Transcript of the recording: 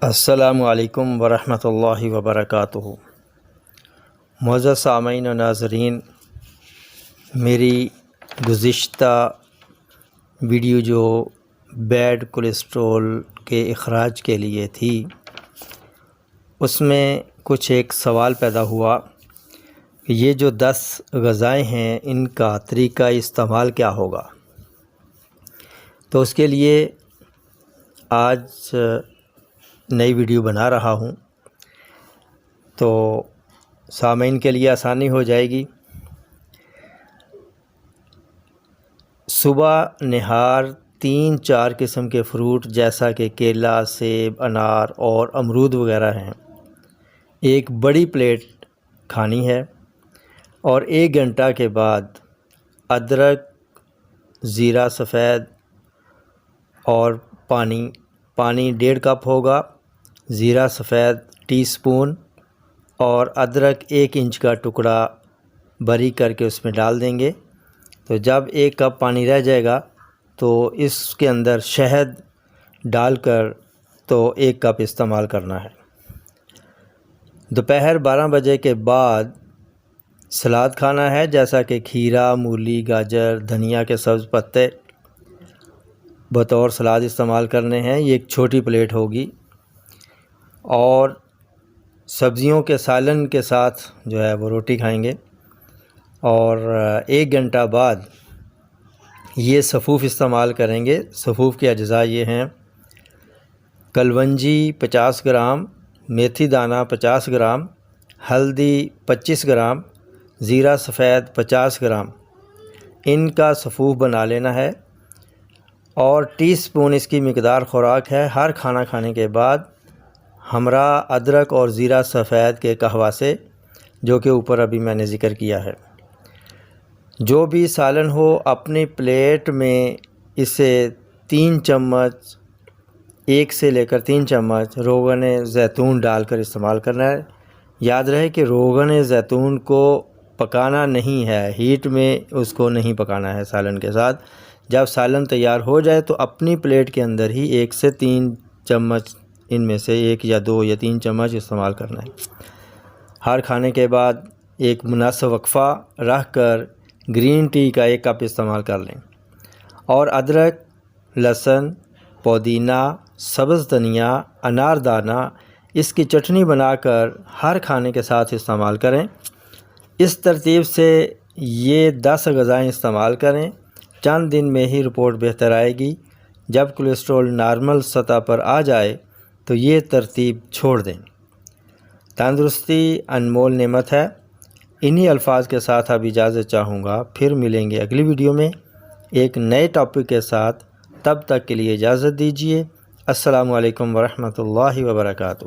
السلام علیکم ورحمۃ اللہ وبرکاتہ۔ معزز سامعین و ناظرین، میری گزشتہ ویڈیو جو بیڈ کولیسٹرول کے اخراج کے لیے تھی، اس میں کچھ ایک سوال پیدا ہوا کہ یہ جو 10 غذائیں ہیں ان کا طریقہ استعمال کیا ہوگا۔ تو اس کے لیے آج نئی ویڈیو بنا رہا ہوں تو سامعین کے لیے آسانی ہو جائے گی۔ صبح نہار 3-4 قسم کے فروٹ جیسا کہ کیلا، سیب، انار اور امرود وغیرہ ہیں، ایک بڑی پلیٹ کھانی ہے، اور 1 گھنٹہ کے بعد ادرک، زیرہ سفید اور پانی 1.5 کپ ہوگا، زیرہ سفید ٹی سپون اور ادرک 1 انچ کا ٹکڑا باریک کر کے اس میں ڈال دیں گے۔ تو جب 1 کپ پانی رہ جائے گا تو اس کے اندر شہد ڈال کر تو 1 کپ استعمال کرنا ہے۔ دوپہر 12 بجے کے بعد سلاد کھانا ہے، جیسا کہ کھیرا، مولی، گاجر، دھنیا کے سبز پتے بطور سلاد استعمال کرنے ہیں۔ یہ ایک چھوٹی پلیٹ ہوگی، اور سبزیوں کے سالن کے ساتھ جو ہے وہ روٹی کھائیں گے۔ اور 1 گھنٹہ بعد یہ سفوف استعمال کریں گے۔ سفوف کے اجزاء یہ ہیں: کلونجی 50 گرام، میتھی دانہ 50 گرام، ہلدی 25 گرام، زیرہ سفید 50 گرام، ان کا سفوف بنا لینا ہے۔ اور ٹی سپون اس کی مقدار خوراک ہے۔ ہر کھانا کھانے کے بعد ہمراہ ادرک اور زیرہ سفید کے قہوہ سے، جو کہ اوپر ابھی میں نے ذکر کیا ہے۔ جو بھی سالن ہو اپنی پلیٹ میں اسے 3 چمچ 1 سے لے کر 3 چمچ روغن زیتون ڈال کر استعمال کرنا ہے۔ یاد رہے کہ روغن زیتون کو پکانا نہیں ہے، ہیٹ میں اس کو نہیں پکانا ہے سالن کے ساتھ۔ جب سالن تیار ہو جائے تو اپنی پلیٹ کے اندر ہی 1 سے 3 چمچ ان میں سے 1 یا 2 یا 3 چمچ استعمال کرنا ہے۔ ہر کھانے کے بعد ایک مناسب وقفہ رکھ کر گرین ٹی کا 1 کپ استعمال کر لیں، اور ادرک، لہسن، پودینہ، سبز دھنیا، انار دانہ اس کی چٹنی بنا کر ہر کھانے کے ساتھ استعمال کریں۔ اس ترتیب سے یہ 10 غذائیں استعمال کریں، چند دن میں ہی رپورٹ بہتر آئے گی۔ جب کولیسٹرول نارمل سطح پر آ جائے تو یہ ترتیب چھوڑ دیں۔ تندرستی انمول نعمت ہے۔ انہی الفاظ کے ساتھ اب اجازت چاہوں گا، پھر ملیں گے اگلی ویڈیو میں ایک نئے ٹاپک کے ساتھ۔ تب تک کے لیے اجازت دیجیے۔ السلام علیکم ورحمۃ اللہ وبرکاتہ۔